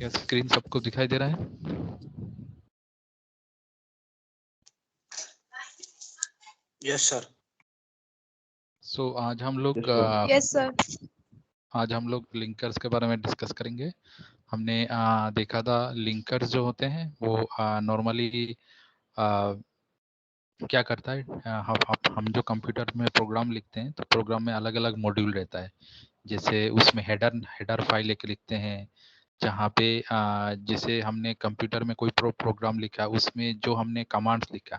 क्या स्क्रीन सबको दिखाई दे रहा है? Yes sir. सो आज हम लोग यस सर। आज हम लोग लिंकर्स के बारे में डिस्कस करेंगे। हमने देखा था लिंकर्स जो होते हैं वो नॉर्मली क्या करता है, हम जो कंप्यूटर में प्रोग्राम लिखते हैं तो प्रोग्राम में अलग अलग मॉड्यूल रहता है। जैसे उसमें हेडर फाइल एक लिखते हैं जहाँ पे जैसे हमने कंप्यूटर में कोई प्रोग्राम लिखा, उसमें जो हमने कमांड्स लिखा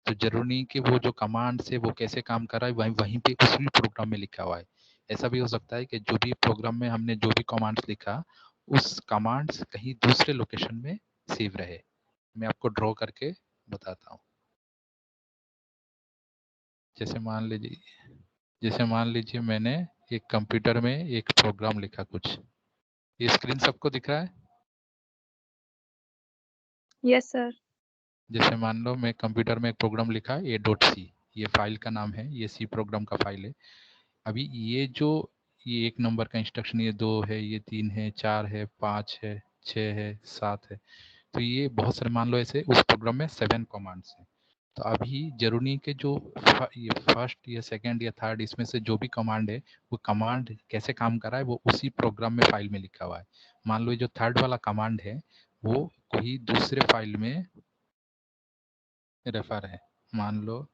तो जरूरी नहीं कि वो जो कमांड्स है वो कैसे काम कर रहा है वहीं पे उसी प्रोग्राम में लिखा हुआ है। ऐसा भी हो सकता है कि जो भी प्रोग्राम में हमने जो भी कमांड्स लिखा उस कमांड्स कहीं दूसरे लोकेशन में सेव रहे। मैं आपको ड्रॉ करके बताता हूँ। जैसे मान लीजिए मैंने एक कंप्यूटर में एक प्रोग्राम लिखा कुछ। ये स्क्रीन सबको दिख रहा है? Yes sir. जैसे मान लो मैं कंप्यूटर में एक प्रोग्राम लिखा a.c, ये फाइल का नाम है, ये सी प्रोग्राम का फाइल है। अभी ये 1 नंबर का इंस्ट्रक्शन, ये 2 है, ये 3 है, 4 है, 5 है, 6 है, 7 है। तो ये बहुत सारे, मान लो ऐसे उस प्रोग्राम में 7 कमांड्स हैं। तो अभी जरूरी नहीं कि जो ये फर्स्ट या सेकंड या थर्ड इसमें से जो भी कमांड है वो कमांड कैसे काम कर रहा है वो उसी प्रोग्राम में फाइल में लिखा हुआ है। मान लो ये जो थर्ड वाला कमांड है वो कोई दूसरे फाइल में रेफर है। मान लो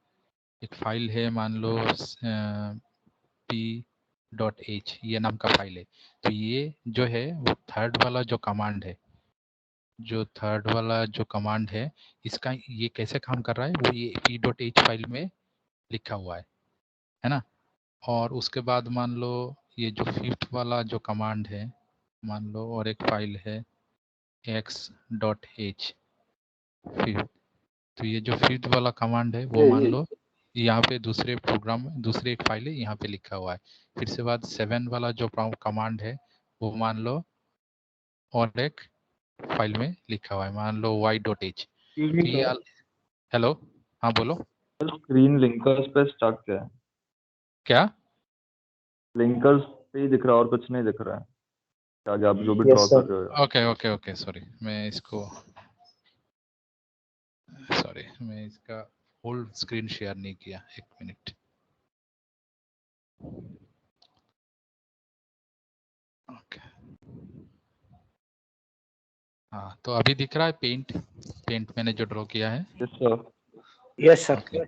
एक फाइल है, मान लो p.h, ये नाम का फाइल है। तो ये जो है वो थर्ड वाला जो कमांड है, इसका ये कैसे काम कर रहा है वो ये p.h फाइल में लिखा हुआ है ना। और उसके बाद मान लो ये जो फिफ्थ वाला जो कमांड है, मान लो और एक फाइल है x.h फिफ्थ। तो ये जो फिफ्थ वाला कमांड है वो मान लो यहाँ पे दूसरे प्रोग्राम में दूसरे एक फाइल है यहाँ पे लिखा हुआ है। फिर से बाद 7 वाला जो कमांड है वो मान लो और एक फाइल में लिखा हुआ है, मान लो y.h। तो ये हेलो, हाँ बोलो। स्क्रीन लिंकर्स पे स्टक है। क्या लिंकर्स पे ही दिख रहा है और कुछ नहीं दिख रहा है। आगे आप जो भी ड्रॉ कर रहे हो। ओके सॉरी, मैं इसका फुल स्क्रीन शेयर नहीं किया। 1 मिनट। ओके, हाँ तो अभी दिख रहा है पेंट मैंने जो ड्रॉ किया है। Yes sir. ओके,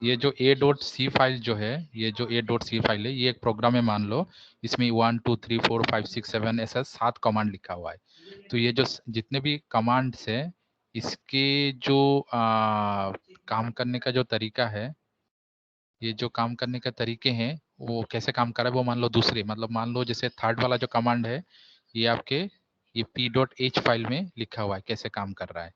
ये जो a.c फाइल जो है, a.c फाइल है, ये एक प्रोग्राम है। मान लो इसमें 1 2 3 4 5 6 7 ऐसा 7 कमांड लिखा हुआ है। तो ये जो जितने भी कमांड्स है इसके जो काम करने का जो तरीका है, ये जो काम करने के तरीके हैं वो कैसे काम कर रहा है वो मान लो दूसरे, मतलब मान लो जैसे थर्ड वाला जो कमांड है ये आपके ये p.h फाइल में लिखा हुआ है कैसे काम कर रहा है।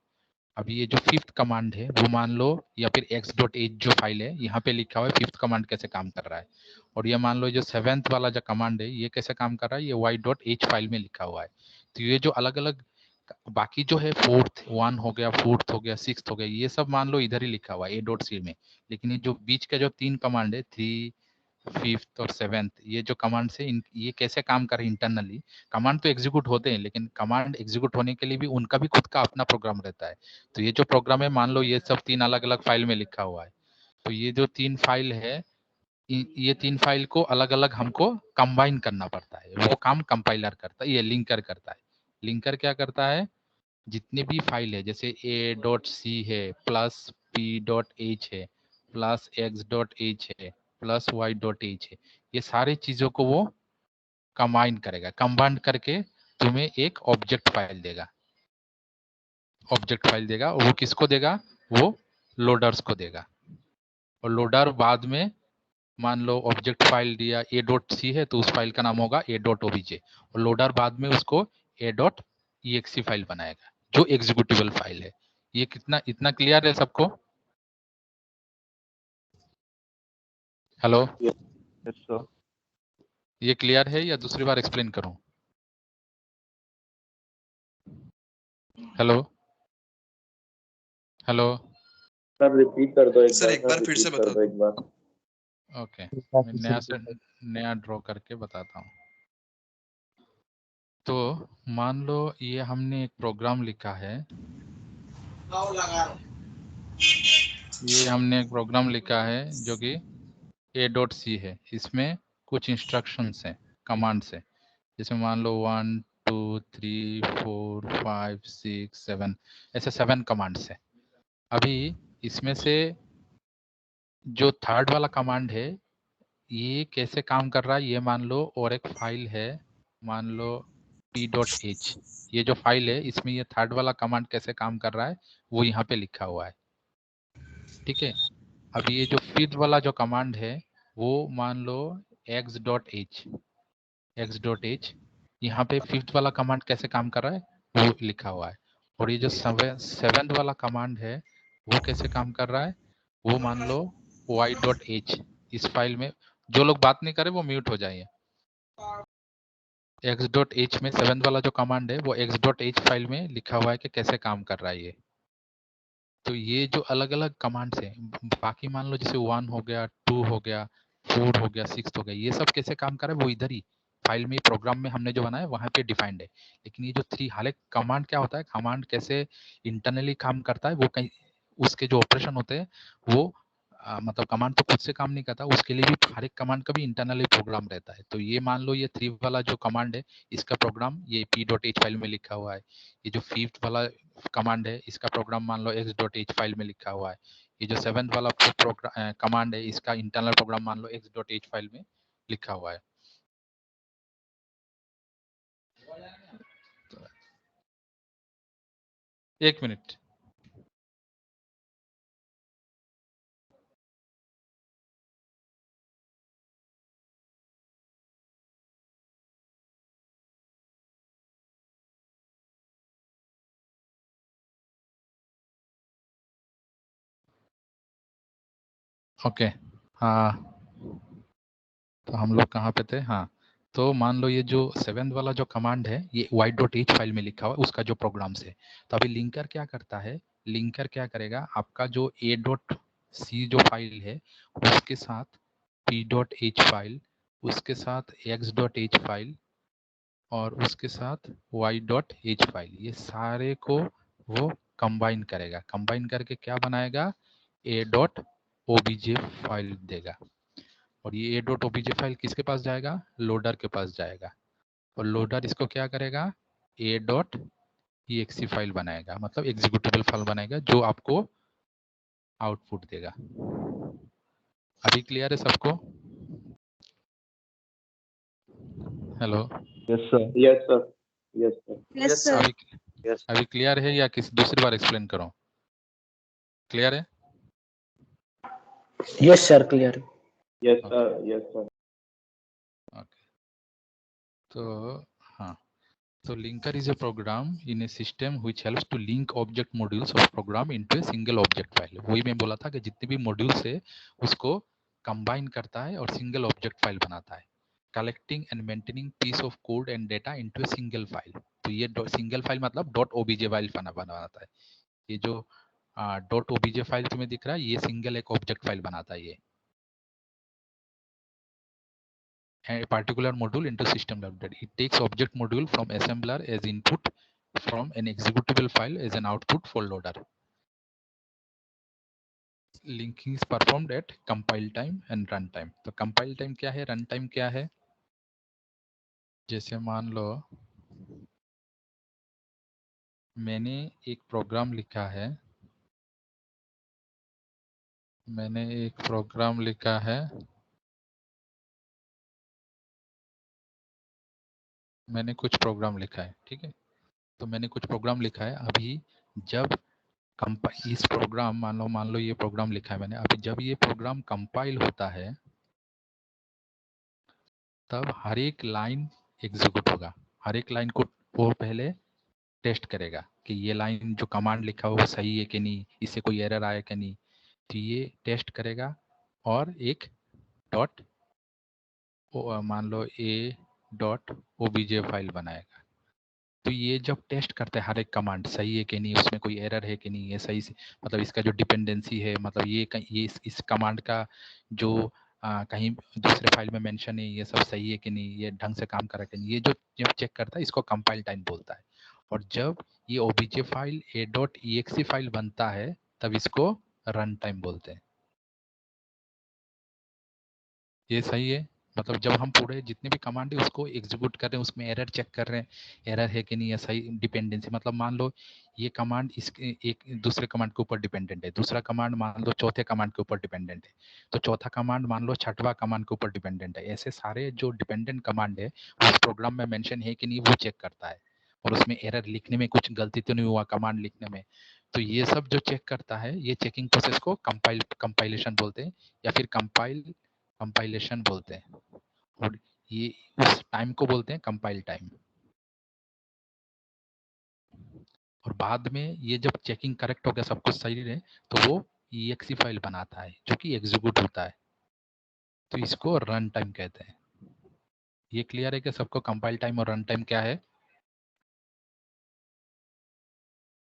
अभी ये जो फिफ्थ कमांड है वो मान लो, या फिर x.h जो फाइल है यहाँ पे लिखा हुआ है फिफ्थ कमांड कैसे काम कर रहा है। और ये मान लो जो 7th वाला जो कमांड है ये कैसे काम कर रहा है, ये y.h फाइल में लिखा हुआ है। तो ये जो अलग अलग बाकी जो है 4th 1 हो गया, 4th हो गया, 6th हो गया, ये सब मान लो इधर ही लिखा हुआ है a.c में। लेकिन ये जो बीच का जो 3 कमांड है 3 5th और 7th, ये जो कमांड है ये कैसे काम कर रहे हैं इंटरनली। कमांड तो एग्जीक्यूट होते हैं लेकिन कमांड एग्जीक्यूट होने के लिए भी उनका भी खुद का अपना प्रोग्राम रहता है। तो ये जो प्रोग्राम है मान लो ये सब 3 अलग अलग फाइल में लिखा हुआ है। तो ये जो 3 फाइल है ये 3 फाइल को अलग अलग हमको कंबाइन करना पड़ता है। वो काम कंपाइलर करता है, ये लिंकर करता है। लिंकर क्या करता है, जितने भी फाइल है जैसे a.c है प्लस p.h है प्लस x.h है प्लस y.h है, ये सारी चीजों को वो कंबाइन करेगा। कंबाइन करके तुम्हें एक ऑब्जेक्ट फाइल देगा। और वो किसको देगा, वो लोडर्स को देगा। और लोडर बाद में मान लो ऑब्जेक्ट फाइल दिया a.c है तो उस फाइल का नाम होगा a.obj। और लोडर बाद में उसको a.exe फाइल बनाएगा जो एग्जीक्यूटिबल फाइल है। ये कितना इतना क्लियर है सबको? हेलो, ये क्लियर है या दूसरी बार एक्सप्लेन करूं? हेलो सर रिपीट कर दो एक सर, एक बार फिर से बता दो। एक बार। ओके, मैं नया ड्रॉ करके बताता हूँ। तो मान लो ये हमने एक प्रोग्राम लिखा है, ये हमने एक प्रोग्राम लिखा है जो कि a.c है। इसमें कुछ इंस्ट्रक्शंस हैं, कमांड्स हैं, जैसे मान लो 1 2 3 4 5 6 7 ऐसे 7 कमांड्स हैं। अभी इसमें से जो थर्ड वाला कमांड है ये कैसे काम कर रहा है, ये मान लो, और एक फाइल है, मान लो p.h, ये जो फाइल है इसमें ये थर्ड वाला कमांड कैसे काम कर रहा है वो यहाँ पे लिखा हुआ है। ठीक है, अब ये जो फिफ्थ वाला जो कमांड है वो मान लो x.h, यहाँ पे फिफ्थ वाला कमांड कैसे काम कर रहा है वो लिखा हुआ है। और ये जो सेवेंथ वाला कमांड है वो कैसे काम कर रहा है, वो मान लो y.h, इस फाइल में जो लोग बात नहीं करे वो म्यूट हो जाइए। x.h में सेवेंथ वाला जो कमांड है वो x.h फाइल में लिखा हुआ है कि कैसे काम कर रहा है ये। तो ये जो अलग अलग कमांड्स हैं, बाकी मान लो जैसे 1 हो गया, 2 हो गया, 4 हो गया, 6 हो गया, ये सब कैसे काम कर रहा है वो इधर ही फाइल में, प्रोग्राम में हमने जो बनाया वहां पे डिफाइंड है। लेकिन ये जो 3 हाल कमांड क्या होता है, कमांड कैसे इंटरनली काम करता है वो कहीं उसके जो ऑपरेशन होते हैं वो मतलब कमांड तो खुद से काम नहीं करता, उसके लिए भी हर एक कमांड का भी इंटरनली प्रोग्राम रहता है। तो ये मान लो ये 3 वाला जो कमांड है इसका प्रोग्राम ये p.h फाइल में लिखा हुआ है। ये जो 5th वाला कमांड है इसका प्रोग्राम मान लो x.h फाइल में लिखा हुआ है। ये जो 7th वाला कमांड है इसका इंटरनल प्रोग्राम मान लो x.h फाइल में लिखा हुआ है। एक मिनट, ओके। हाँ, तो हम लोग कहाँ पे थे, हाँ, तो मान लो ये जो 7th वाला जो कमांड है ये y.h फाइल में लिखा हुआ है उसका जो प्रोग्राम है। तो अभी लिंकर क्या करता है, लिंकर क्या करेगा, आपका जो a.c जो फाइल है उसके साथ p.h फाइल, उसके साथ x.h फाइल और उसके साथ y.h फाइल, ये सारे को वो कंबाइन करेगा। कंबाइन करके क्या बनाएगा, a.obj फाइल देगा। और ये a.obj फाइल किसके पास जाएगा, लोडर के पास जाएगा। और लोडर इसको क्या करेगा, a.exe फाइल बनाएगा, मतलब एग्जीक्यूटेबल फाइल बनाएगा जो आपको आउटपुट देगा। अभी क्लियर है सबको? Hello, yes sir. Yes, sir. Yes, sir. Yes, sir. अभी क्लियर है या किसी दूसरी बार एक्सप्लेन करूं? क्लियर है? Yes, sir. Clear. Yes, sir. Yes, sir. Okay, तो हाँ, so linker is a program in a system which helps to link object modules of program into a single object file। वही मैं बोला था कि जितने भी मॉड्यूल्स है उसको कंबाइन करता है और सिंगल ऑब्जेक्ट फाइल बनाता है। Collecting and maintaining piece of code and data into a single file. तो ये सिंगल फाइल मतलब .obj फाइल बनाता है। ये जो .obj फाइल तुम्हें दिख रहा है ये सिंगल एक ऑब्जेक्ट फाइल बनाता है ये। A particular module into system library. It takes object module from assembler as input, from an executable file as an output for loader. Linking is performed at compile time and run time. तो compile time क्या है, run time क्या है? जैसे मान लो मैंने एक programme लिखा है, मैंने कुछ प्रोग्राम लिखा है, ठीक है। तो मैंने कुछ प्रोग्राम लिखा है, अभी जब इस प्रोग्राम मान लो ये प्रोग्राम लिखा है मैंने, अभी जब ये प्रोग्राम कंपाइल होता है तब हर एक लाइन एग्जीक्यूट होगा। हर एक लाइन को वो पहले टेस्ट करेगा कि ये लाइन जो कमांड लिखा हुआ वो सही है कि नहीं, इससे कोई एरर आया कि नहीं। तो ये टेस्ट करेगा और एक डॉट मान लो a.obj फाइल बनाएगा। तो ये जब टेस्ट करते हैं हर एक कमांड सही है कि नहीं, उसमें कोई एरर है कि नहीं, ये सही से मतलब इसका जो डिपेंडेंसी है, मतलब ये इस कमांड का जो कहीं दूसरे फाइल में मेंशन है, ये सब सही है कि नहीं, ये ढंग से काम कर रहा है कि नहीं, ये जो जब चेक करता है इसको कंपाइल टाइम बोलता है। और जब ये ओबीजे फाइल a.exe फाइल बनता है तब इसको रन टाइम बोलते हैं। ये सही है, मतलब जब हम पूरे जितने भी कमांड है उसको एग्जीक्यूट कर रहे हैं, उसमें एरर चेक कर रहे हैं, एरर है कि नहीं, ये सही डिपेंडेंसी, मतलब मान लो ये कमांड इसके एक दूसरे कमांड के ऊपर डिपेंडेंट है, दूसरा कमांड मान लो चौथे कमांड के ऊपर डिपेंडेंट है, तो चौथा कमांड मान लो छठवां कमांड के ऊपर डिपेंडेंट है। ऐसे सारे जो डिपेंडेंट कमांड है उस प्रोग्राम में मेंशन है कि नहीं वो चेक करता है, और उसमें एरर लिखने में कुछ गलती तो नहीं हुआ कमांड लिखने में। तो ये सब जो चेक करता है, ये चेकिंग प्रोसेस को कंपाइलेशन बोलते हैं, या फिर कंपाइलेशन बोलते हैं, और ये उस टाइम को बोलते हैं कंपाइल टाइम। और बाद में ये जब चेकिंग करेक्ट हो गया, सब कुछ सही है, तो वो exe फाइल बनाता है जो कि एग्जीक्यूट होता है, तो इसको रन टाइम कहते हैं। ये क्लियर है कि सबको कंपाइल टाइम और रन टाइम क्या है?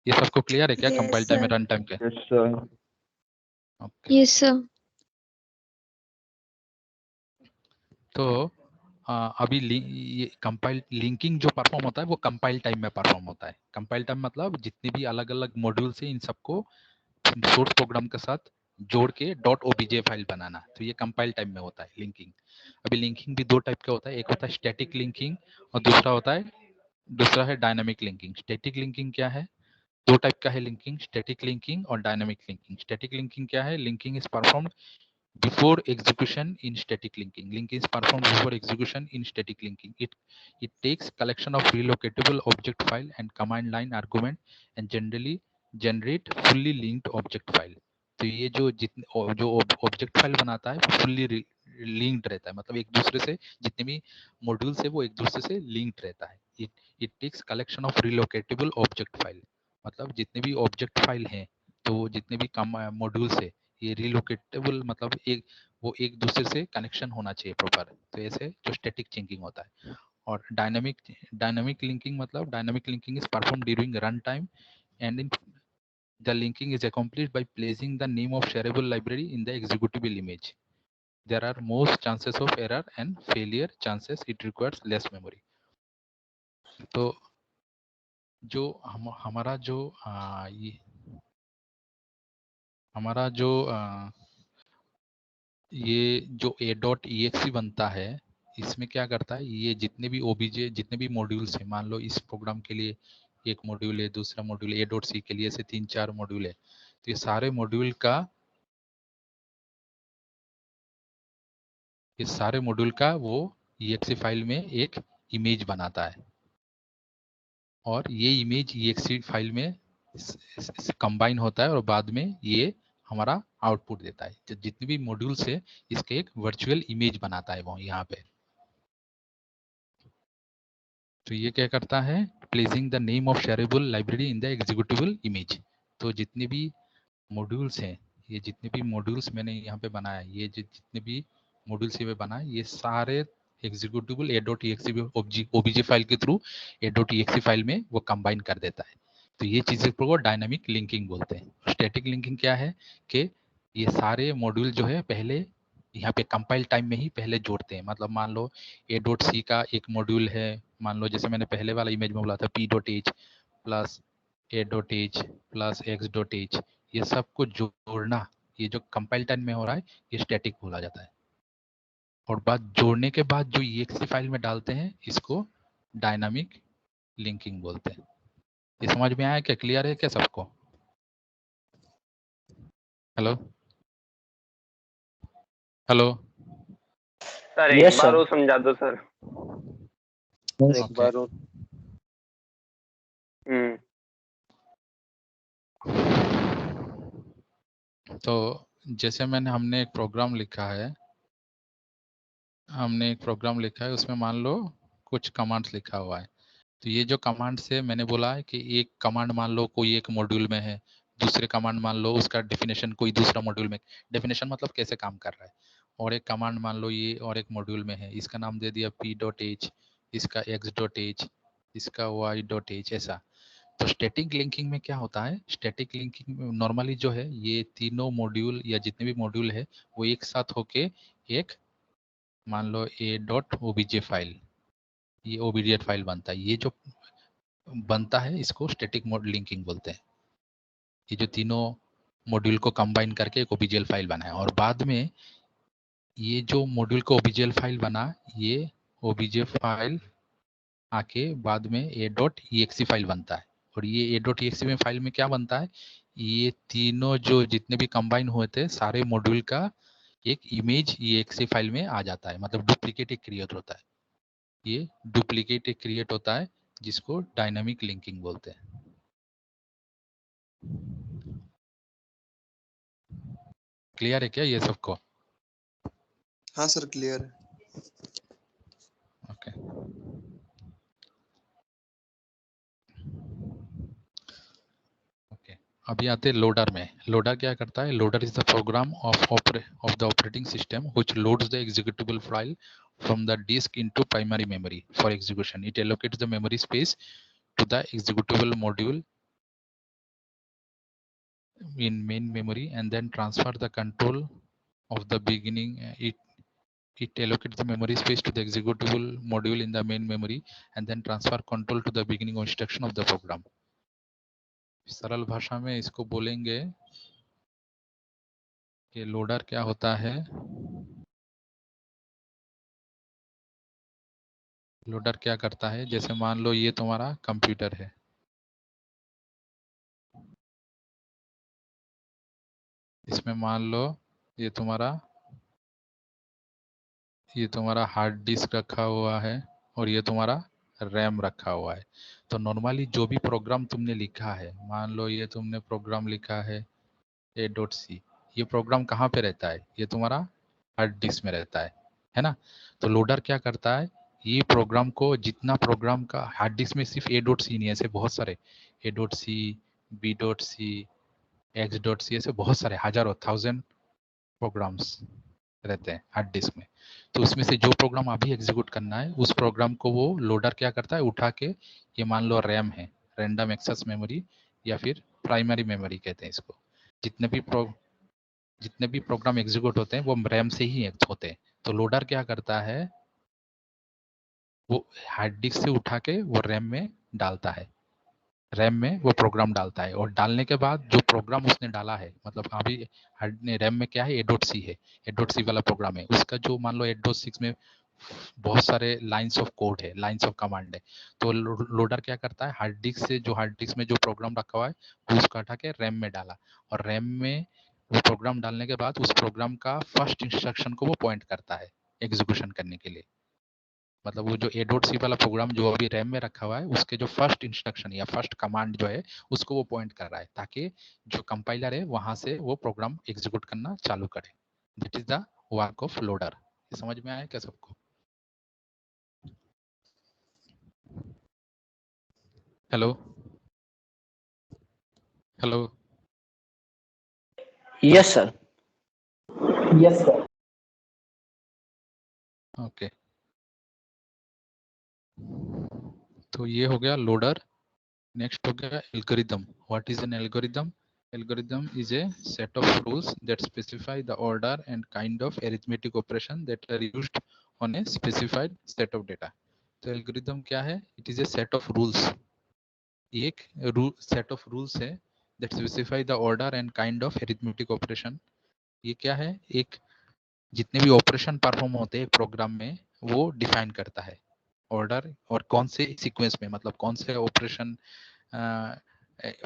ये सबको क्लियर है क्या, Yes, कंपाइल टाइम sir. और रन टाइम क्या? Yes sir. Okay. Yes, sir. तो अभी ये कंपाइल लिंकिंग जो परफॉर्म होता है वो कंपाइल टाइम में परफॉर्म होता है। कंपाइल टाइम मतलब जितने भी अलग अलग मॉड्यूल से इन सबको सोर्स प्रोग्राम के साथ जोड़ के .obj फाइल बनाना, तो ये कंपाइल टाइम में होता है लिंकिंग। अभी लिंकिंग भी दो टाइप का होता है, एक होता है स्टैटिक लिंकिंग और दूसरा है डायनामिक लिंकिंग। स्टैटिक लिंकिंग क्या है? दो टाइप का है लिंकिंग, स्टैटिक लिंकिंग और डायनामिक लिंकिंग। स्टैटिक लिंकिंग क्या है? Linking is performed before execution in static linking. Link is performed before execution in static linking. It takes collection of relocatable object file and command line argument and generally generate fully linked object file. तो ये जो object file बनाता है वो fully linked रहता है, मतलब एक दूसरे से जितने भी मॉड्यूल्स है वो एक दूसरे से लिंक्ड रहता है। It takes collection of relocatable object file, मतलब जितने भी ऑब्जेक्ट फाइल हैं, तो जितने भी मॉड्यूल्स है ये रिलोकेटेबल, मतलब वो एक दूसरे से कनेक्शन होना चाहिए प्रॉपर। तो ऐसे जो स्टैटिक लिंकिंग होता है। और डायनामिक लिंकिंग मतलब dynamic linking is perform during run time and in the linking is accomplished by placing the name of shareable library in the executable image. There are most chances of error and failure chances. It requires less memory. तो जो हमारा जो ये जो a.exe बनता है, इसमें क्या करता है, ये जितने भी ओबीजे जितने भी मॉड्यूल्स हैं, मान लो इस प्रोग्राम के लिए एक मॉड्यूल है, दूसरा मॉड्यूल a.c के लिए ऐसे 3-4 मॉड्यूल है, तो ये सारे मॉड्यूल का वो exe फाइल में एक इमेज बनाता है, और ये इमेज exe फाइल में कंबाइन होता है और बाद में ये हमारा आउटपुट देता है। जितने भी मॉड्यूल्स है इसके एक वर्चुअल इमेज बनाता है वो यहाँ पे। तो ये क्या करता है, placing the name of shareable library in the executable image. तो जितने भी मॉड्यूल्स हैं, ये जितने भी मॉड्यूल्स मैंने यहाँ पे बनाया, ये जितने भी मॉड्यूल्स ये बनाए, ये सारे एग्जीक्यूटिबल a.exe ओबीजे फाइल के थ्रू a.exe फाइल में वो कंबाइन कर देता है। तो ये चीजें को डायनामिक लिंकिंग बोलते हैं। स्टैटिक लिंकिंग क्या है कि ये सारे मॉड्यूल जो है पहले यहाँ पे कंपाइल टाइम में ही पहले जोड़ते हैं, मतलब मान लो a.c का एक मॉड्यूल है, मान लो जैसे मैंने पहले वाला इमेज में बोला था p.h plus a.h plus x.h, ये सब को जोड़ना, ये जो कंपाइल टाइम में हो रहा है ये स्टैटिक बोला जाता है। और बाद जोड़ने के बाद जो exe फाइल में डालते हैं इसको डायनामिक लिंकिंग बोलते हैं। ये समझ में आया क्या, क्लियर है क्या सबको? हेलो हेलो सर Yes, एक बार sir. वो समझा दो सर। एक Okay. बार और तो जैसे हमने एक प्रोग्राम लिखा है, उसमें मान लो कुछ कमांड्स लिखा हुआ है। तो ये जो कमांड्स है, मैंने बोला है कि एक कमांड मान लो कोई एक मॉड्यूल में है, दूसरे कमांड मान लो उसका डेफिनेशन कोई दूसरा मॉड्यूल में, डेफिनेशन मतलब कैसे काम कर रहा है, और एक कमांड मान लो ये और एक मॉड्यूल में है, इसका नाम दे दिया p.h, इसका x.h, इसका y.h, ऐसा। तो स्टैटिक लिंकिंग में क्या होता है, स्टैटिक लिंकिंग में नॉर्मली जो है ये तीनों मॉड्यूल या जितने भी मॉड्यूल है वो एक साथ होके एक मान लो ए डॉट ओबीजे फाइल, ये ओबीजे फाइल बनता है। ये जो बनता है इसको स्टैटिक लिंकिंग बोलते हैं। ये जो तीनों मॉड्यूल को कंबाइन करके एक ओबीजे फाइल बना है, और बाद में ये जो मॉड्यूल को ओबीजे फाइल बना, ये ओबीजे फाइल आके बाद में ए डॉट ई फाइल बनता है। और ये ए डॉट ई में फाइल में क्या बनता है, ये तीनों जो जितने भी कंबाइन हुए थे सारे मॉड्यूल का एक इमेज ई फाइल में आ जाता है, मतलब डुप्लीकेट एक क्रिएट होता है। ये डुप्लीकेट एक क्रिएट होता है जिसको डायनामिक लिंकिंग बोलते हैं। क्लियर है क्या ये सबको? हाँ सर क्लियर है। ओके ओके, अभी आते हैं लोडर में। लोडर क्या करता है, loader is the program of the operating system which loads the executable file from the disk into primary memory for execution. It allocates the memory space to the executable module in main memory and then transfer the control of the beginning. It allocates the memory space to the executable module in the main memory and then transfer control to the beginning of instruction of the program. सरल भाषा में इसको बोलेंगे कि loader क्या होता है। Loader क्या करता है, जैसे मान लो ये तुम्हारा कंप्यूटर है, इसमें मान लो ये तुम्हारा हार्ड डिस्क रखा हुआ है और ये तुम्हारा रैम रखा हुआ है। तो नॉर्मली जो भी प्रोग्राम तुमने लिखा है, मान लो ये तुमने प्रोग्राम लिखा है a.c, ये प्रोग्राम कहाँ पे रहता है, ये तुम्हारा हार्ड डिस्क में रहता है ना। तो लोडर क्या करता है, ये प्रोग्राम को, जितना प्रोग्राम का हार्ड डिस्क में सिर्फ a.c नहीं है, ऐसे बहुत सारे a.c, b.c, x.c, ऐसे बहुत सारे हजारों थाउजेंड प्रोग्राम्स रहते हैं हार्ड डिस्क में। तो उसमें से जो प्रोग्राम अभी एग्जीक्यूट करना है उस प्रोग्राम को वो लोडर क्या करता है, उठा के, ये मान लो रैम है, रैंडम एक्सेस मेमोरी या फिर प्राइमरी मेमोरी कहते हैं इसको। जितने भी प्रोग्राम एग्जीक्यूट होते हैं वो रैम से ही होते हैं। तो लोडर क्या करता है, वो हार्ड डिस्क से उठा के वो रैम में डालता है, रैम में वो प्रोग्राम डालता है, और डालने के बाद जो प्रोग्राम उसने डाला है, मतलब अभी रैम में क्या है, a.c है, a.c वाला प्रोग्राम है, उसका जो मान लो 8.6 में बहुत सारे लाइंस ऑफ कोड है, लाइंस ऑफ कमांड है। तो लोडर क्या करता है, हार्ड डिस्क से, जो हार्ड डिस्क में जो प्रोग्राम रखा हुआ है वो उसको हटा के रैम में डाला, और रैम में वो प्रोग्राम डालने के बाद उस प्रोग्राम का फर्स्ट इंस्ट्रक्शन को वो पॉइंट करता है एग्जीक्यूशन करने के लिए। मतलब वो जो a.c वाला प्रोग्राम जो अभी रैम में रखा हुआ है उसके जो फर्स्ट इंस्ट्रक्शन या फर्स्ट कमांड जो है उसको वो पॉइंट कर रहा है, ताकि जो कंपाइलर है वहां से वो प्रोग्राम एग्जीक्यूट करना चालू करे। That is the work of loader. ये समझ में आया क्या सबको? Hello hello yes sir. Okay, तो ये हो गया लोडर। नेक्स्ट हो गया algorithm. What is an algorithm? Algorithm is a set of rules that specify the order and kind of arithmetic operation that are used on a specified set of data. तो algorithm क्या है? It is a set of rules, एक set of rules है that specify the order and kind of arithmetic operation. ये क्या है? एक जितने भी ऑपरेशन परफॉर्म होते हैं प्रोग्राम में वो डिफाइन करता है ऑर्डर, और कौन से सीक्वेंस में, मतलब कौन से ऑपरेशन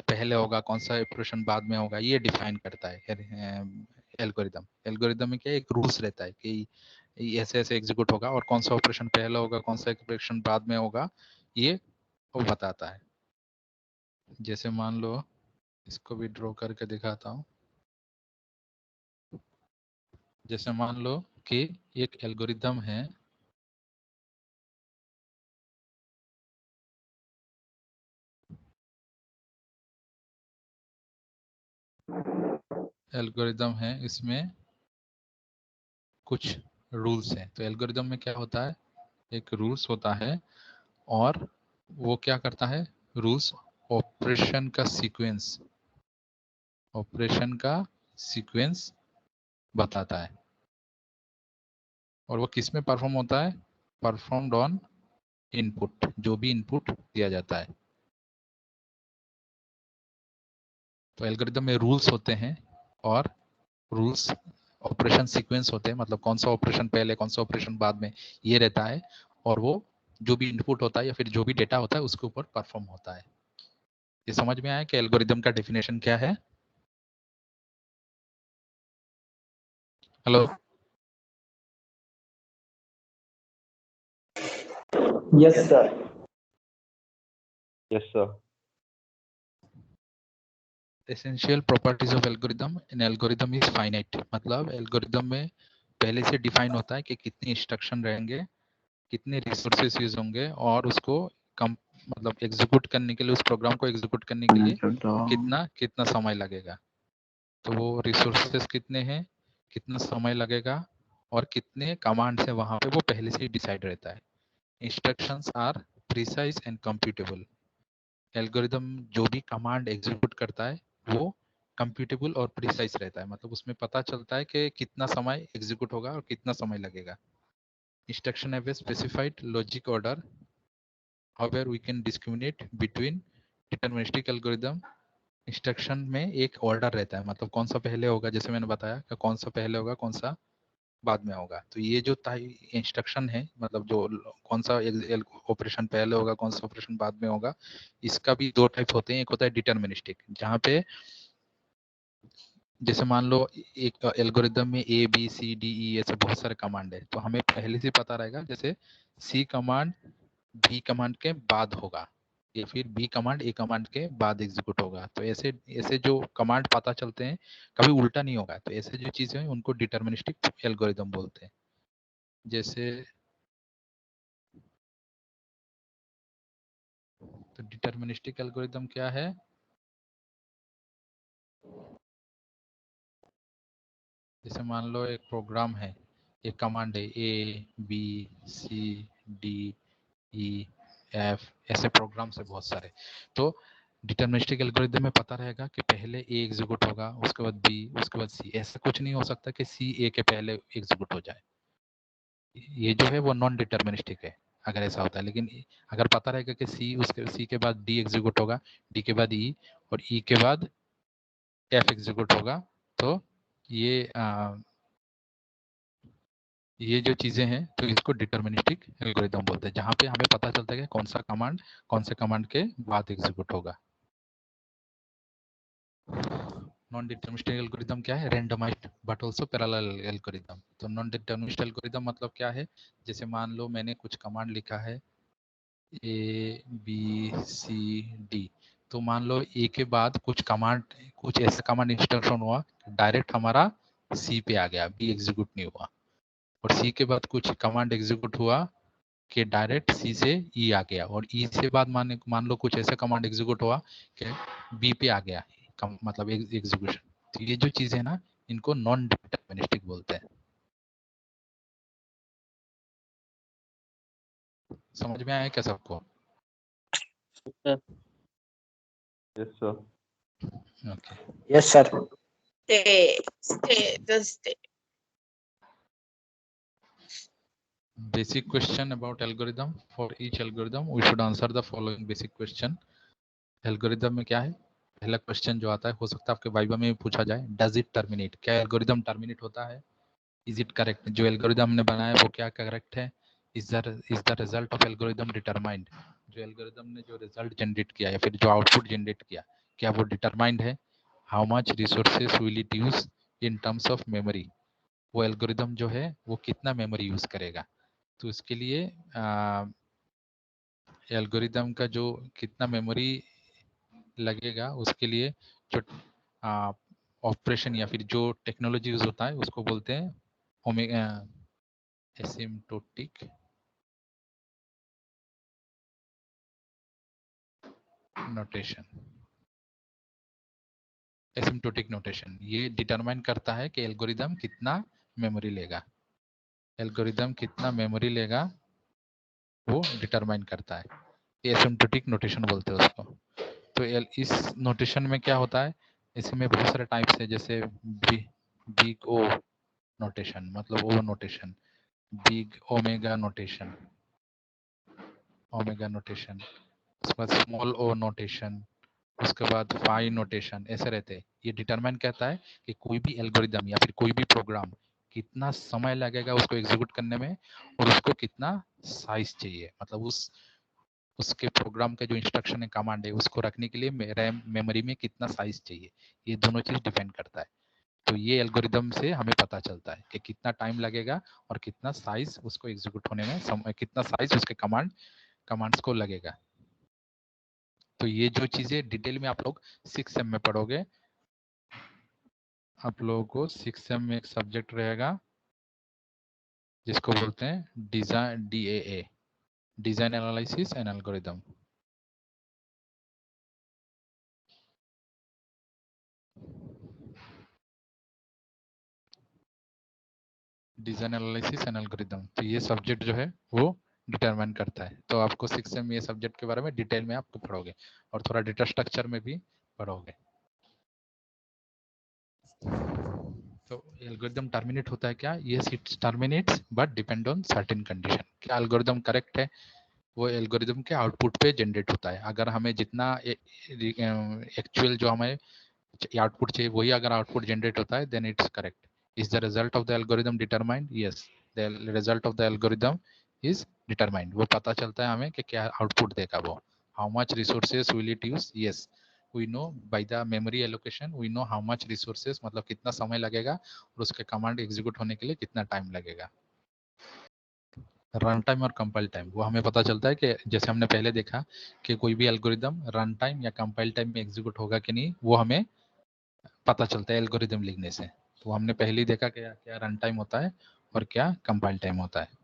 पहले होगा, कौन सा ऑपरेशन बाद में होगा, ये डिफाइन करता है एल्गोरिदम। एल्गोरिदम में क्या एक रूल्स रहता है कि ऐसे ऐसे एग्जीक्यूट होगा, और कौन सा ऑपरेशन पहले होगा, कौन सा ऑपरेशन बाद में होगा, ये वो बताता है। जैसे मान लो, इसको भी ड्रॉ करके दिखाता हूँ। जैसे मान लो कि एक एल्गोरिदम है, इसमें कुछ रूल्स हैं। तो एल्गोरिदम में क्या होता है, एक रूल्स होता है, और वो क्या करता है, रूल्स ऑपरेशन का सीक्वेंस बताता है। और वो किस में परफॉर्म होता है? परफॉर्म्ड ऑन इनपुट, जो भी इनपुट दिया जाता है। तो एल्गोरिदम में रूल्स होते हैं और रूल्स ऑपरेशन सीक्वेंस होते हैं, मतलब कौन सा ऑपरेशन पहले कौन सा ऑपरेशन बाद में, ये रहता है। और वो जो भी इनपुट होता है या फिर जो भी डेटा होता है उसके ऊपर परफॉर्म होता है। ये समझ में आया कि एल्गोरिदम का डेफिनेशन क्या है? Hello, yes sir. Yes sir. Essential properties of algorithm. In algorithm is finite, मतलब एल्गोरिदम में पहले से डिफाइन होता है कि कितने इंस्ट्रक्शन रहेंगे, कितने रिसोर्सेस यूज होंगे, और उसको कम मतलब एग्जीक्यूट करने के लिए, उस प्रोग्राम को एग्जीक्यूट करने के लिए कितना कितना समय लगेगा। तो वो रिसोर्सेस कितने हैं, कितना समय लगेगा, और कितने कमांड है वहां पे, वो पहले से ही डिसाइड रहता है। Instructions are precise and computable. Algorithm जो भी कमांड एग्जीक्यूट करता है वो कंप्यूटेबल और प्रिसाइज रहता है, मतलब उसमें पता चलता है कि कितना समय एग्जीक्यूट होगा और कितना समय लगेगा। Instruction have a specified logic order, however we can discriminate between deterministic algorithm। Instruction में एक ऑर्डर रहता है, मतलब कौन सा पहले होगा, जैसे मैंने बताया कि कौन सा पहले होगा कौन सा बाद में होगा। तो ये जो इंस्ट्रक्शन है, मतलब जो कौन सा ऑपरेशन पहले होगा कौन सा ऑपरेशन बाद में होगा, इसका भी दो टाइप होते हैं। एक होता है डिटर्मिनिस्टिक, जहाँ पे जैसे मान लो एक एल्गोरिदम में ए बी सी डी ई ऐसे बहुत सारे कमांड है, तो हमें पहले से पता रहेगा जैसे सी कमांड बी कमांड के बाद होगा, या फिर बी कमांड ए कमांड के बाद एग्जीक्यूट होगा। तो ऐसे ऐसे जो कमांड पता चलते हैं, कभी उल्टा नहीं होगा। तो ऐसे जो चीजें हैं उनको डिटर्मिनिस्टिक एल्गोरिदम बोलते हैं। जैसे तो डिटर्मिनिस्टिक एल्गोरिदम क्या है? जैसे मान लो एक प्रोग्राम है, एक कमांड है A B C D E F, ऐसे प्रोग्राम से बहुत सारे। तो डिटर्मिनिस्टिक एल्गोरिदम में पता रहेगा कि पहले ए एग्जीक्यूट होगा, उसके बाद बी, उसके बाद सी। ऐसा कुछ नहीं हो सकता कि सी ए के पहले एग्जीक्यूट हो जाए। ये जो है वो नॉन डिटर्मिनिस्टिक है अगर ऐसा होता है। लेकिन अगर पता रहेगा कि सी के बाद डी एग्जीक्यूट होगा, डी के बाद ई, और ई के बाद एफ एग्जीक्यूट होगा, तो ये ये जो चीजें हैं तो इसको डिटर्मिनिस्टिक एल्गोरिदम बोलते हैं, जहाँ पे हमें पता चलता है कि कौन सा कमांड कौन से कमांड के बाद एग्जीक्यूट होगा। नॉन डिटर्मिनिस्टिक एल्गोरिदम क्या है? Randomized but also parallel algorithm. तो नॉन डिटर्मिनिस्टिक एल्गोरिदम मतलब क्या है? जैसे मान लो मैंने कुछ कमांड लिखा है ए बी सी डी, तो मान लो ए के बाद कुछ ऐसा कमांड इंस्ट्रक्शन हुआ डायरेक्ट हमारा सी पे आ गया, बी एग्जीक्यूट नहीं हुआ। और सी के बाद कुछ कमांड एग्जीक्यूट हुआ कि डायरेक्ट सी से ई आ गया, और ई से बाद मान लो कुछ ऐसा कमांड एग्जीक्यूट हुआ कि बी पे आ गया, मतलब एग्जीक्यूशन। तो ये जो चीजें ना, इनको नॉन डिटर्मिनिस्टिक बोलते हैं। समझ में आया क्या सबको? Yes sir. Okay. Yes sir. Just stay. Basic question about algorithm. For each algorithm we should answer the following basic question. Algorithm में क्या है? पहला क्वेश्चन जो आता है, हो सकता है आपके वाइवा में भी पूछा जाए, डज इट टर्मिनेट? क्या एल्गोरिदम टर्मिनेट होता है? Is it correct? जो एल्गोरिदम हमने बनाया है वो क्या करेक्ट है? Is the result of algorithm determined? जो एल्गोरिदम ने जो रिजल्ट जनरेट किया या फिर जो आउटपुट जनरेट किया, क्या वो डिटरमाइंड है? How much resources will it use in terms of memory? वो एल्गोरिदम जो है वो कितना मेमोरी यूज करेगा? तो इसके लिए एल्गोरिदम का जो कितना मेमोरी लगेगा, उसके लिए जो ऑपरेशन या फिर जो टेक्नोलॉजी यूज होता है उसको बोलते हैं एसिम्प्टोटिक नोटेशन। एसिम्प्टोटिक नोटेशन ये डिटरमाइन करता है कि एल्गोरिदम कितना मेमोरी लेगा। एल्गोरिदम कितना मेमोरी लेगा वो डिटरमाइन करता है, एसिम्प्टोटिक नोटेशन बोलते हैं उसको। तो इस नोटेशन में क्या होता है, इसमें बहुत सारे टाइप्स है, जैसे बिग ओ नोटेशन, मतलब O notation, big omega notation, उसके बाद स्मॉल ओ नोटेशन, उसके बाद फाई नोटेशन, ऐसे रहते हैं। ये डिटरमाइन कहता है कि कोई भी एल्गोरिदम या फिर कोई भी प्रोग्राम कितना समय लगेगा उसको एग्जीक्यूट करने में, और उसको कितना साइज चाहिए, मतलब उसके प्रोग्राम का जो इंस्ट्रक्शन है, कमांड है, उसको रखने के लिए रैम मेमोरी में कितना साइज चाहिए, ये दोनों चीज डिपेंड करता है। तो ये एल्गोरिदम से हमें पता चलता है कि कितना टाइम लगेगा और कितना साइज उसको एग्जीक्यूट होने में कितना साइज उसके कमांड्स को लगेगा। तो ये जो चीजें डिटेल में आप लोग 6 सेम में पढ़ोगे। आप लोगों को 6 सेम में एक सब्जेक्ट रहेगा जिसको बोलते हैं design, DAA, design analysis and algorithm. Design analysis and algorithm, तो ये सब्जेक्ट जो है वो डिटरमाइन करता है। तो आपको 6 सेम ये सब्जेक्ट के बारे में डिटेल में आपको पढ़ोगे, और थोड़ा डेटा स्ट्रक्चर में भी पढ़ोगे। तो एल्गोरिदम टर्मिनेट होता है क्या? Yes, it's terminates but depend on certain condition. क्या एल्गोरिदम करेक्ट है, वो एल्गोरिदम के आउटपुट पे जनरेट होता है। अगर हमें जितना एक्चुअल जो हमें आउटपुट चाहिए वही अगर आउटपुट जनरेट होता है, then it's correct. Is the result of the algorithm determined? Yes, the result of the algorithm is determined. वो पता चलता है हमें कि क्या आउटपुट देगा वो। How much resources will it use? Yes, we know by the memory allocation, we know how much resources, मतलब कितना समय लगेगा और उसके कमांड एग्जीक्यूट होने के लिए कितना टाइम लगेगा। रन टाइम और कंपाइल टाइम, वो हमें पता चलता है कि जैसे हमने पहले देखा कि कोई भी एल्गोरिदम रन टाइम या कंपाइल टाइम में एग्जीक्यूट होगा कि नहीं, वो हमें पता चलता है एल्गोरिदम लिखने से। तो हमने पहले ही देखा क्या क्या रन टाइम होता है और क्या कंपाइल टाइम होता है।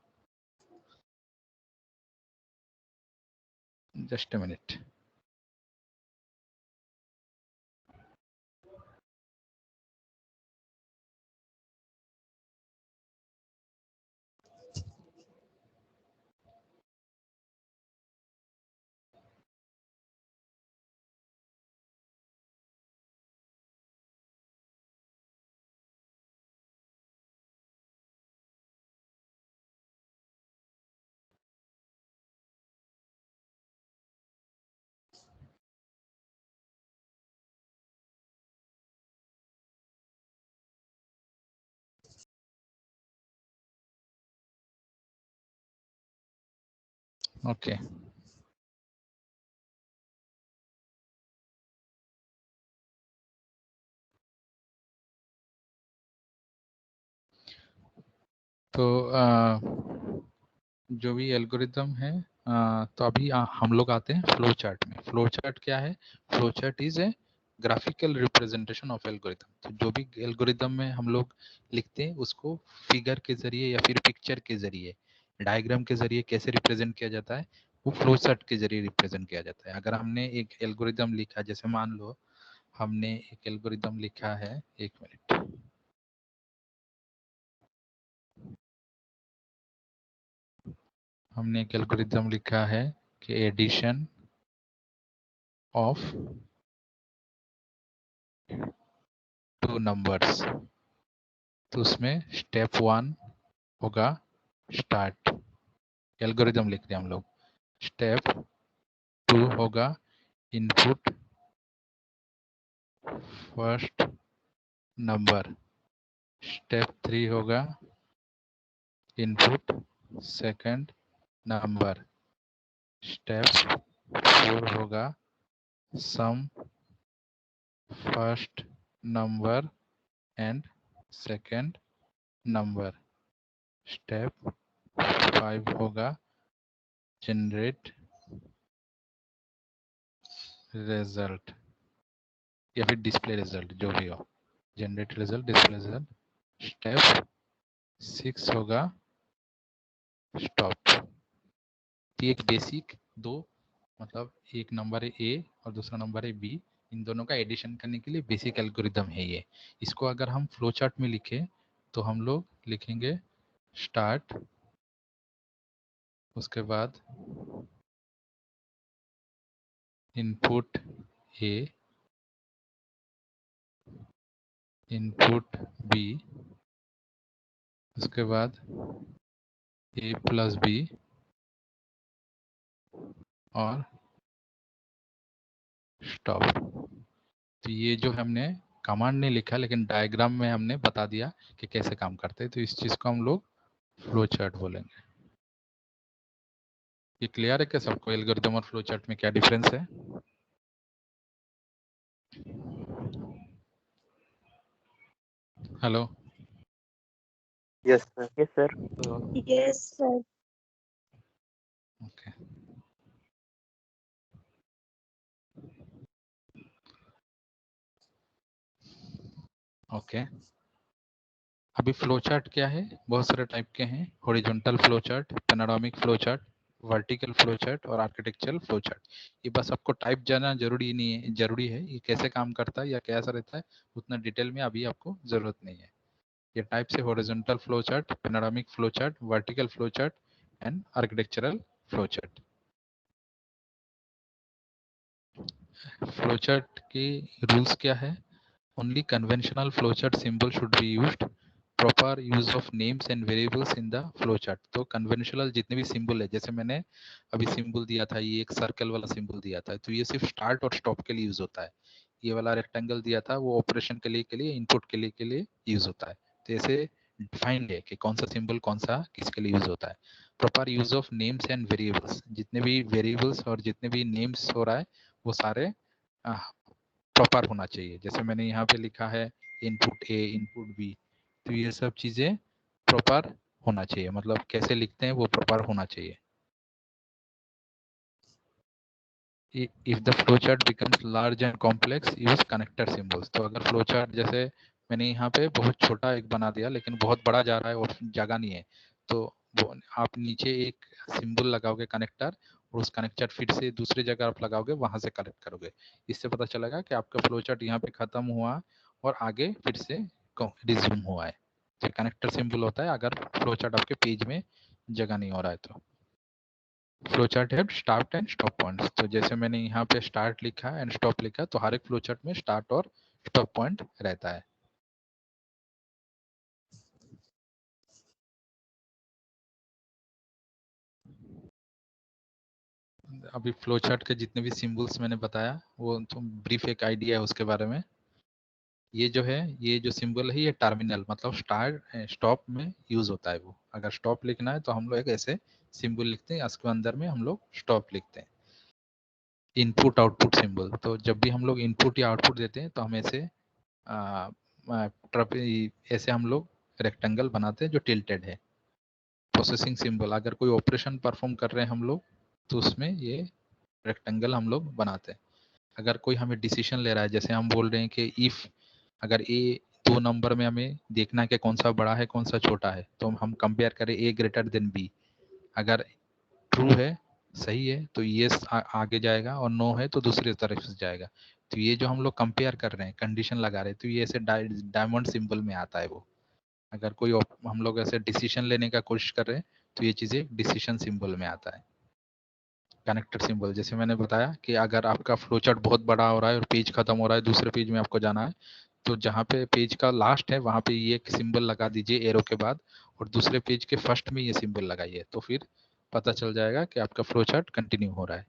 Just a minute. ओके, तो जो भी एल्गोरिदम है, तो अभी हम लोग आते हैं फ्लो चार्ट में। फ्लो चार्ट क्या है? Flow chart is a graphical representation of algorithm. तो जो भी एल्गोरिदम में हम लोग लिखते हैं उसको फिगर के जरिए या फिर पिक्चर के जरिए, डायग्राम के जरिए कैसे रिप्रेजेंट किया जाता है, वो फ्लो चार्ट के जरिए रिप्रेजेंट किया जाता है। अगर हमने एक एल्गोरिदम लिखा, जैसे मान लो हमने एक एल्गोरिदम लिखा है, एक मिनट, हमने एक एल्गोरिदम लिखा है कि एडिशन ऑफ 2 नंबर्स। तो उसमें स्टेप 1 होगा स्टार्ट, एल्गोरिदम लिख रहे हैं हम लोग। स्टेप 2 होगा इनपुट फर्स्ट नंबर। स्टेप 3 होगा इनपुट सेकंड नंबर। स्टेप 4 होगा sum first number and second number. Step 5 होगा जनरेट रिजल्ट या फिर डिस्प्ले रिजल्ट, जो भी हो, generate result, display result. Step 6 होगा स्टॉप। एक बेसिक दो, मतलब एक नंबर है ए और दूसरा नंबर है बी, इन दोनों का एडिशन करने के लिए बेसिक एल्गोरिदम है ये। इसको अगर हम फ्लो चार्ट में लिखे तो हम लोग लिखेंगे स्टार्ट, उसके बाद इनपुट A, इनपुट B, उसके बाद A प्लस B और स्टॉप। तो ये जो हमने कमांड नहीं लिखा लेकिन डायग्राम में हमने बता दिया कि कैसे काम करते हैं, तो इस चीज को हम लोग फ्लो चार्ट बोलेंगे। ये क्लियर है क्या सबको, एल्गोरिथम और फ्लो चार्ट में क्या डिफरेंस है? Hello. Yes sir. Yes sir. Yes, sir. Okay. Okay, अभी फ्लो चार्ट क्या है? बहुत सारे टाइप के हैं। Horizontal flow chart, panoramic flow chart, vertical flow chart और आर्किटेक्चरल फ्लो चार्ट। ये बस आपको टाइप जानना जरूरी नहीं है, जरूरी है ये कैसे काम करता है या कैसा रहता है उतना डिटेल में अभी आपको जरूरत नहीं है। ये टाइप से horizontal flow chart, panoramic flow chart, vertical flow chart and architectural flow chart. Flow chart के रूल्स क्या है? Only conventional flowchart symbol should be used. Proper use of names and variables in the flowchart. तो conventional जितने भी symbol है, जैसे मैंने अभी सिंबल दिया था, ये एक सर्कल वाला सिंबल दिया था, तो ये सिर्फ स्टार्ट और स्टॉप के लिए यूज होता है। ये वाला रेक्टेंगल दिया था वो ऑपरेशन के लिए इनपुट के लिए यूज होता है। तो ऐसे डिफाइंड है कि कौन सा सिंबल कौन सा किसके लिए यूज होता है। Proper use of names and variables, जितने भी वेरिएबल्स और जितने भी नेम्स हो रहा है वो सारे प्रॉपर होना चाहिए। जैसे मैंने यहाँ पे लिखा है इनपुट ए, इनपुट बी, तो ये सब चीजें प्रॉपर होना चाहिए। मतलब कैसे लिखते हैं वो प्रॉपर होना चाहिए। If the flow chart becomes large and complex use connector symbols. तो अगर फ्लो चार्ट जैसे मैंने यहाँ पे बहुत छोटा एक बना दिया लेकिन बहुत बड़ा जा रहा है और जगह नहीं है, तो वो आप नीचे एक सिंबल लगाओगे कनेक्टर, और उस कनेक्टर फिर से दूसरी जगह आप लगाओगे, वहां से कनेक्ट करोगे। इससे पता चलेगा कि आपका फ्लो चार्ट यहाँ पे खत्म हुआ और आगे फिर से रिज्यूम हुआ है। तो कनेक्टर सिंबल होता है अगर फ्लो चार्ट आपके पेज में जगह नहीं हो रहा है तो। फ्लो चार्ट है स्टार्ट एंड स्टॉप पॉइंट्स। तो जैसे मैंने यहाँ पे स्टार्ट लिखा एंड स्टॉप लिखा, तो हर एक फ्लो चार्ट में स्टार्ट और स्टॉप पॉइंट रहता है। अभी फ्लो चार्ट के जितने भी सिंबल्स मैंने बताया वो तो ब्रीफ एक आइडिया है उसके बारे में। ये जो है, ये जो सिंबल है ये टर्मिनल मतलब स्टार्ट स्टॉप में यूज होता है। वो अगर स्टॉप लिखना है तो हम लोग एक ऐसे सिंबल लिखते हैं, उसके अंदर में हम लोग स्टॉप लिखते हैं। इनपुट आउटपुट सिंबल, तो जब भी हम लोग इनपुट या आउटपुट देते हैं तो हम ऐसे ऐसे हम लोग रेक्टेंगल बनाते हैं जो टिल्टेड है। प्रोसेसिंग सिंबल, अगर कोई ऑपरेशन परफॉर्म कर रहे हैं हम लोग तो उसमें ये रेक्टेंगल हम लोग बनाते हैं। अगर कोई हमें डिसीजन ले रहा है, जैसे हम बोल रहे हैं कि इफ अगर ए दो नंबर में हमें देखना है कि कौन सा बड़ा है कौन सा छोटा है, तो हम कंपेयर करें ए ग्रेटर देन बी। अगर ट्रू है, सही है, तो यस आगे जाएगा और नो है तो दूसरी तरफ से जाएगा। तो ये जो हम लोग कंपेयर कर रहे हैं, कंडीशन लगा रहे हैं, तो ये ऐसे डायमंड सिंबल में आता है वो। अगर कोई हम लोग ऐसे डिसीजन लेने का कोशिश कर रहे हैं तो ये चीजें डिसीजन सिंबल में आता है। कनेक्टर सिंबल, जैसे मैंने बताया कि अगर आपका फ्लो चार्ट बहुत बड़ा हो रहा है और पेज खत्म हो रहा है, दूसरे पेज में आपको जाना है, तो जहाँ पे पेज का लास्ट है वहां पे ये एक सिंबल लगा दीजिए एरो के बाद, और दूसरे पेज के फर्स्ट में ये सिंबल लगाइए, तो फिर पता चल जाएगा कि आपका फ्लो चार्ट कंटिन्यू हो रहा है।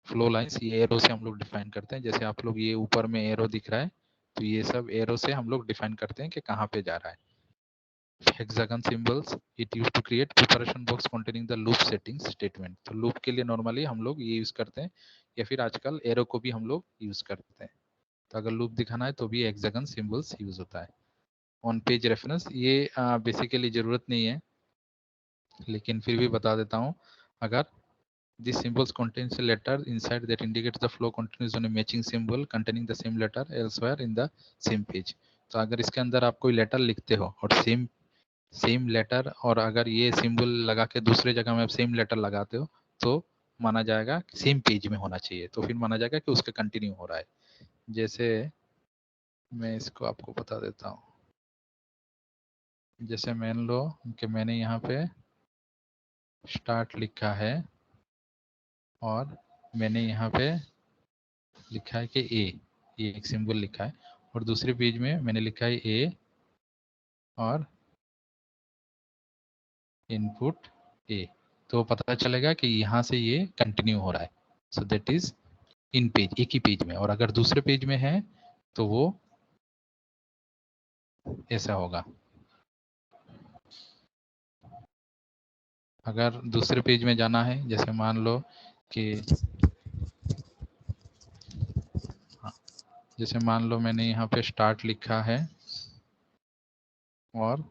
फ्लो लाइंस ये एरो से हम लोग डिफाइन करते हैं। जैसे आप लोग ये ऊपर में एरो दिख रहा है, तो ये सब एरो से हम लोग डिफाइन करते हैं कि कहाँ पे जा रहा है। Hexagon symbols, it use to create preparation box containing the loop settings statement. तो लूप के लिए नॉर्मली हम लोग ये यूज करते हैं, या फिर आजकल एरो को भी हम लोग यूज करते हैं। तो अगर लूप दिखाना है तो भी हेक्सागन सिंबल्स यूज होता है। ऑन पेज रेफरेंस, ये बेसिकली जरूरत नहीं है लेकिन फिर भी बता देता हूँ। अगर this symbols contains a letter inside that indicates the flow continues on a matching symbol containing the same letter elsewhere in the same page। तो अगर इसके अंदर आप कोई लेटर लिखते हो और सेम लेटर, और अगर ये सिंबल लगा के दूसरे जगह में आप सेम लेटर लगाते हो, तो माना जाएगा सेम पेज में होना चाहिए, तो फिर माना जाएगा कि उसका कंटिन्यू हो रहा है। जैसे मैं इसको आपको बता देता हूँ। जैसे मान लो कि मैंने यहाँ पे स्टार्ट लिखा है और मैंने यहाँ पे लिखा है कि ए, ये एक सिंबल लिखा है, और दूसरे पेज में मैंने लिखा है ए और इनपुट ए, तो पता चलेगा कि यहाँ से ये कंटिन्यू हो रहा है। So that is in page, एक ही पेज में। और अगर दूसरे पेज में है तो वो ऐसा होगा। अगर दूसरे पेज में जाना है, जैसे मान लो कि जैसे मान लो मैंने यहाँ पे स्टार्ट लिखा है और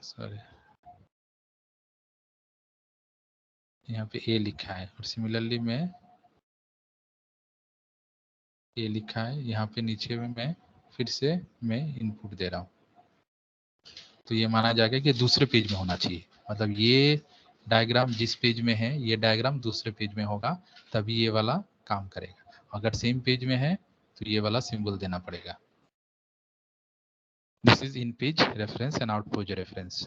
सॉरी यहाँ पे ए लिखा है, और सिमिलरली मैं ए लिखा है यहाँ पे नीचे में, मैं फिर से मैं इनपुट दे रहा हूँ, तो ये माना जाएगा कि दूसरे पेज में होना चाहिए। मतलब ये डायग्राम जिस पेज में है, ये डायग्राम दूसरे पेज में होगा, तभी ये वाला काम करेगा। अगर सेम पेज में है तो ये वाला सिंबल देना पड़ेगा। This is in page reference and out page reference.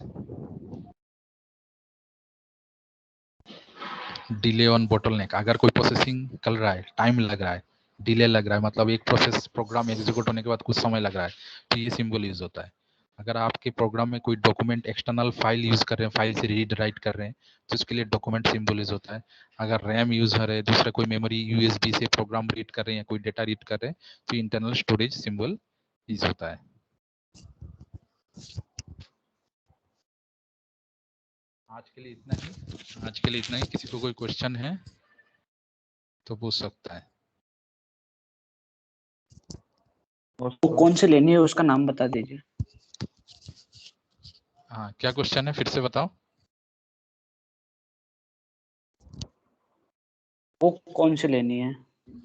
Delay on bottleneck, अगर कोई प्रोसेसिंग कर रहा है, टाइम लग रहा है, डिले लग रहा है, मतलब एक प्रोसेस प्रोग्राम एग्जीक्यूट होने के बाद कुछ समय लग रहा है, तो ये सिंबल यूज होता है। अगर आपके प्रोग्राम में कोई डॉक्यूमेंट एक्सटर्नल फाइल यूज कर रहे हैं, फाइल से रीड राइट कर रहे हैं, तो उसके लिए डॉक्यूमेंट सिंबल यूज होता है। अगर रैम यूज हो रहे हैं, दूसरा कोई मेमोरी यूएसबी से प्रोग्राम रीड कर रहे हैं, कोई डेटा रीड कर रहे हैं, तो इंटरनल स्टोरेज सिंबल यूज होता है। आज के लिए इतना ही, आज के लिए इतना ही। किसी को कोई क्वेश्चन है तो पूछ सकता है। वो कौन से लेनी है उसका नाम बता दीजिए। हाँ, क्या क्वेश्चन है, फिर से बताओ। वो कौन सी लेनी है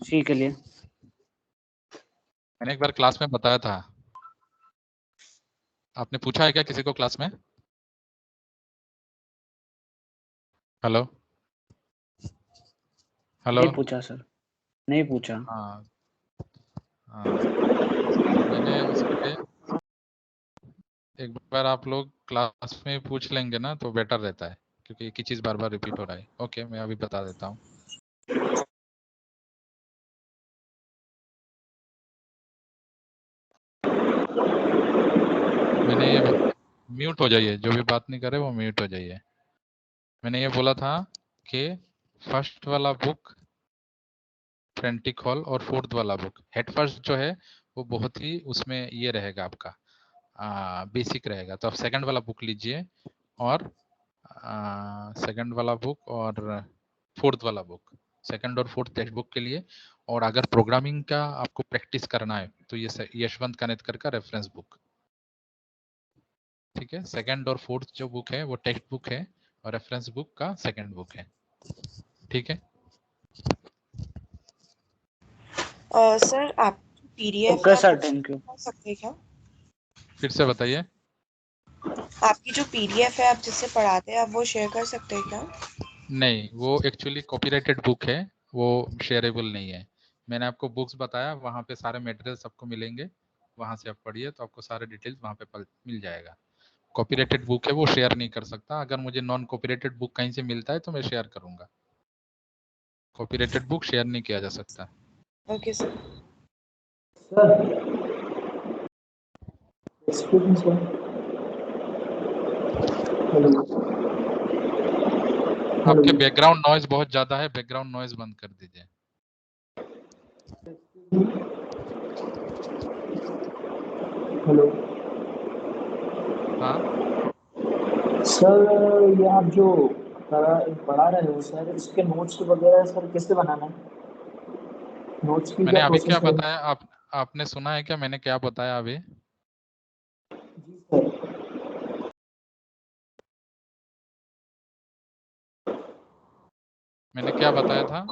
सी के लिए? मैंने एक बार क्लास में बताया था, आपने पूछा है क्या किसी को क्लास में? Hello hello. नहीं पूछा सर, नहीं पूछा। हाँ हाँ, मैंने उसके एक बार आप लोग क्लास में पूछ लेंगे ना तो बेटर रहता है, क्योंकि एक ही चीज बार बार रिपीट हो रहा है। ओके, मैं अभी बता देता हूँ। मैंने ये, म्यूट हो जाइए, जो भी बात नहीं करे वो म्यूट हो जाइए। मैंने ये बोला था कि फर्स्ट वाला बुक फ्रेंटिक हॉल और फोर्थ वाला बुक, हेड फर्स्ट जो है वो बहुत ही उसमें ये रहेगा आपका बेसिक रहेगा। तो आप सेकंड वाला बुक लीजिए, और सेकंड वाला बुक और फोर्थ वाला बुक, सेकंड और फोर्थ टेक्स्ट बुक के लिए। और अगर प्रोग्रामिंग का आपको प्रैक्टिस करना है तो ये यशवंत कनेतकर का रेफरेंस बुक, ठीक है। सेकंड और फोर्थ जो बुक है वो टेक्स्ट बुक है, और रेफरेंस बुक का सेकंड बुक है, ठीक है। सर आप PDF okay sir, thank you. कर सकते हैं क्या? फिर से बताइए। आपकी जो पीडीएफ है आप जिससे पढ़ाते हैं, आप वो शेयर कर सकते हैं क्या? नहीं, वो एक्चुअली कॉपीराइटेड बुक है, वो शेयरेबल नहीं है। मैंने आपको बुक्स बताया, वहाँ पे सारे मटेरियल सबको मिलेंगे, वहाँ से आप पढ़िए तो आपको सारे डिटेल्स वहाँ पे मिल जाएगा। कॉपीराइटेड बुक है, वो शेयर नहीं कर सकता। अगर मुझे नॉन कॉपीराइटेड बुक कहीं से मिलता है तो मैं शेयर करूंगा। कॉपीराइटेड बुक शेयर नहीं किया जा सकता। Okay sir. आपके बैकग्राउंड नॉइज बहुत ज्यादा है, बैकग्राउंड नॉइज बंद कर दीजिए। हेलो हाँ, सर, ये आप जो पढ़ा रहे हो सर, इसके नोट्स वगैरह सर कैसे बनाना है? नोट्स की मैंने क्या अभी क्या प्रोसेस है? बताया, आपने सुना है क्या मैंने क्या बताया अभी? जी सर। मैंने क्या बताया था?